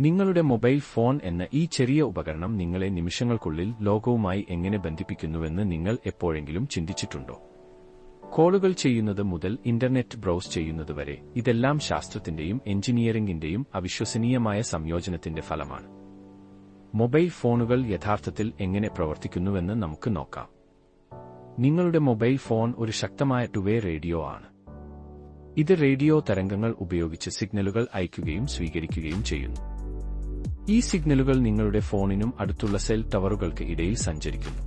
നിങ്ങളുടെ mobile phone എന്ന ഈ ചെറിയ ഉപകരണം നിങ്ങളെ നിമിഷങ്ങൾക്കുള്ളിൽ ലോകവുമായി എങ്ങനെ ബന്ധിപ്പിക്കുന്നുവെന്ന് നിങ്ങൾ എപ്പോഴെങ്കിലും ചിന്തിച്ചിട്ടുണ്ടോ? കോളുകൾ ചെയ്യുന്നത് മുതൽ ഇന്റർനെറ്റ് ബ്രൗസ് ചെയ്യുന്നതുവരെ ഇതെല്ലാം ശാസ്ത്രത്തിന്റെയും എഞ്ചിനീയറിംഗിന്റെയും അവിശ്വസനീയമായ സംയോജനത്തിന്റെ ഫലമാണ്. മൊബൈൽ ഫോണുകൾ യഥാർത്ഥത്തിൽ എങ്ങനെ പ്രവർത്തിക്കുന്നുവെന്ന് നമുക്ക് നോക്കാം. നിങ്ങളുടെ മൊബൈൽ ഫോൺ ഒരു ശക്തമായ ടു-വേ റേഡിയോ ആണ്. ഇത് റേഡിയോ തരംഗങ്ങൾ ഉപയോഗിച്ച് സിഗ്നലുകൾ അയക്കുകയും സ്വീകരിക്കുകയും ചെയ്യുന്നു. ഈ സിഗ്നലുകൾ നിങ്ങളുടെ ഫോണിനും അടുത്തുള്ള സെൽ ടവറുകൾക്ക് ഇടയിൽ സഞ്ചരിക്കുന്നു.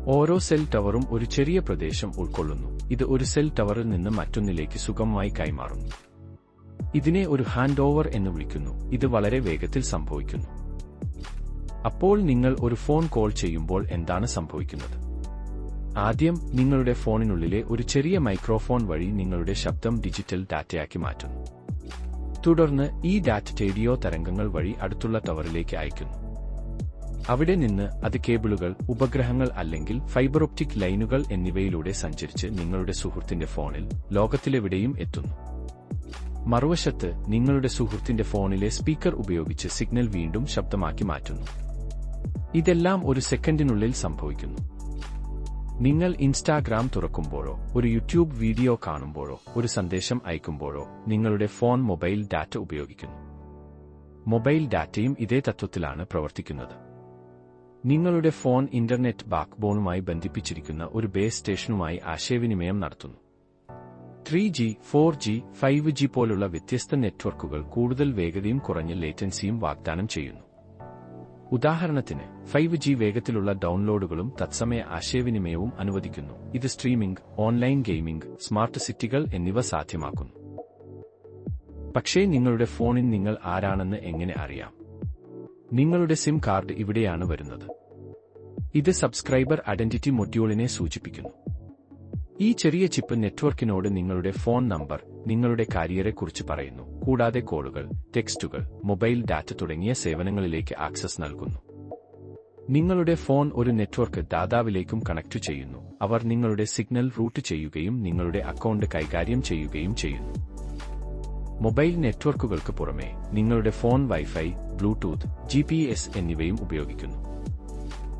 ഓരോ സെൽ ടവറും ഒരു ചെറിയ പ്രദേശം ഉൾക്കൊള്ളുന്നു. ഇത് ഒരു സെൽ ടവറിൽ നിന്ന് മറ്റൊന്നിലേക്ക് സുഗമമായി കൈമാറുന്നു. ഇതിനെ ഒരു ഹാൻഡ് ഓവർ എന്ന് വിളിക്കുന്നു. ഇത് വളരെ വേഗത്തിൽ സംഭവിക്കുന്നു. അപ്പോൾ നിങ്ങൾ ഒരു ഫോൺ കോൾ ചെയ്യുമ്പോൾ എന്താണ് സംഭവിക്കുന്നത്? ആദ്യം നിങ്ങളുടെ ഫോണിനുള്ളിലെ ഒരു ചെറിയ മൈക്രോഫോൺ വഴി നിങ്ങളുടെ ശബ്ദം ഡിജിറ്റൽ ഡാറ്റയാക്കി മാറ്റുന്നു. തുടർന്ന് ഈ ഡാറ്റ റേഡിയോ തരംഗങ്ങൾ വഴി അടുത്തുള്ള ടവറിലേക്ക് അയക്കുന്നു. അവിടെ നിന്ന് അത് കേബിളുകൾ, ഉപഗ്രഹങ്ങൾ അല്ലെങ്കിൽ ഫൈബർ ഒപ്റ്റിക് ലൈനുകൾ എന്നിവയിലൂടെ സഞ്ചരിച്ച് നിങ്ങളുടെ സുഹൃത്തിന്റെ ഫോണിൽ ലോകത്തിലെവിടെയും എത്തുന്നു. മറുവശത്ത് നിങ്ങളുടെ സുഹൃത്തിന്റെ ഫോണിലെ സ്പീക്കർ ഉപയോഗിച്ച് സിഗ്നൽ വീണ്ടും ശബ്ദമാക്കി മാറ്റുന്നു. ഇതെല്ലാം ഒരു സെക്കൻഡിനുള്ളിൽ സംഭവിക്കുന്നു. നിങ്ങൾ ഇൻസ്റ്റാഗ്രാം തുറക്കുമ്പോഴോ ഒരു യൂട്യൂബ് വീഡിയോ കാണുമ്പോഴോ ഒരു സന്ദേശം അയക്കുമ്പോഴോ നിങ്ങളുടെ ഫോൺ മൊബൈൽ ഡാറ്റ ഉപയോഗിക്കുന്നു. മൊബൈൽ ഡാറ്റയും ഇതേ തത്വത്തിലാണ് പ്രവർത്തിക്കുന്നത്. നിങ്ങളുടെ ഫോൺ ഇന്റർനെറ്റ് ബാക്ക്ബോണുമായി ബന്ധിപ്പിച്ചിരിക്കുന്ന ഒരു ബേസ് സ്റ്റേഷനുമായി ആശയവിനിമയം നടത്തുന്നു. 3G, 4G, 5G പോലുള്ള വ്യത്യസ്ത നെറ്റ്വർക്കുകൾ കൂടുതൽ വേഗതയും കുറഞ്ഞ ലേറ്റൻസിയും വാഗ്ദാനം ചെയ്യുന്നു. ഉദാഹരണത്തിന് 5G വേഗത്തിലുള്ള ഡൗൺലോഡുകളും തത്സമയ ആശയവിനിമയവും അനുവദിക്കുന്നു. ഇത് സ്ട്രീമിംഗ്, ഓൺലൈൻ ഗെയിമിംഗ്, സ്മാർട്ട് സിറ്റികൾ എന്നിവ സാധ്യമാക്കുന്നു. പക്ഷേ നിങ്ങളുടെ ഫോണിൽ നിങ്ങൾ ആരാണെന്ന് എങ്ങനെ അറിയാം? നിങ്ങളുടെ സിം കാർഡ് ഇവിടെയാണ് വരുന്നത്. ഇത് സബ്സ്ക്രൈബർ ഐഡന്റിറ്റി മൊഡ്യൂളിനെ സൂചിപ്പിക്കുന്നു. ഈ ചെറിയ ചിപ്പ് നെറ്റ്വർക്കിനോട് നിങ്ങളുടെ ഫോൺ നമ്പർ, നിങ്ങളുടെ കരിയറെക്കുറിച്ച് പറയുന്നു, കൂടാതെ കോളുകൾ, ടെക്സ്റ്റുകൾ, മൊബൈൽ ഡാറ്റ തുടങ്ങിയ സേവനങ്ങളിലേക്ക് ആക്സസ് നൽകുന്നു. നിങ്ങളുടെ ഫോൺ ഒരു നെറ്റ്വർക്ക് ദാതാവിലേക്കും കണക്റ്റു ചെയ്യുന്നു. അവർ നിങ്ങളുടെ സിഗ്നൽ റൂട്ട് ചെയ്യുകയും നിങ്ങളുടെ അക്കൗണ്ട് കൈകാര്യം ചെയ്യുകയും ചെയ്യുന്നു. മൊബൈൽ നെറ്റ്വർക്കുകൾക്ക് പുറമെ നിങ്ങളുടെ ഫോൺ വൈഫൈ, ബ്ലൂടൂത്ത്, GPS എന്നിവയും ഉപയോഗിക്കുന്നു.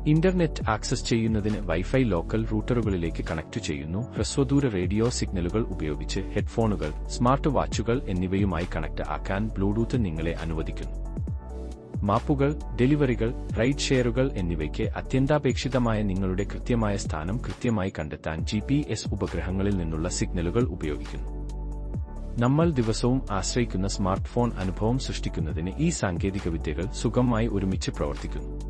ഇന്റർനെറ്റ് ആക്സസ് ചെയ്യുന്നതിന് വൈഫൈ ലോക്കൽ റൂട്ടറുകളിലേക്ക് കണക്റ്റു ചെയ്യുന്നു. ഹ്രസ്വദൂര റേഡിയോ സിഗ്നലുകൾ ഉപയോഗിച്ച് ഹെഡ്ഫോണുകൾ, സ്മാർട്ട് വാച്ചുകൾ എന്നിവയുമായി കണക്ട് ആക്കാൻ ബ്ലൂടൂത്ത് നിങ്ങളെ അനുവദിക്കുന്നു. മാപ്പുകൾ, ഡെലിവറികൾ, റൈഡ് ഷെയറുകൾ എന്നിവയ്ക്ക് അത്യന്താപേക്ഷിതമായ നിങ്ങളുടെ കൃത്യമായ സ്ഥാനം കൃത്യമായി കണ്ടെത്താൻ GPS ഉപഗ്രഹങ്ങളിൽ നിന്നുള്ള സിഗ്നലുകൾ ഉപയോഗിക്കുന്നു. നമ്മൾ ദിവസവും ആശ്രയിക്കുന്ന സ്മാർട്ട് ഫോൺ അനുഭവം സൃഷ്ടിക്കുന്നതിന് ഈ സാങ്കേതികവിദ്യകൾ സുഗമമായി ഒരുമിച്ച് പ്രവർത്തിക്കുന്നു.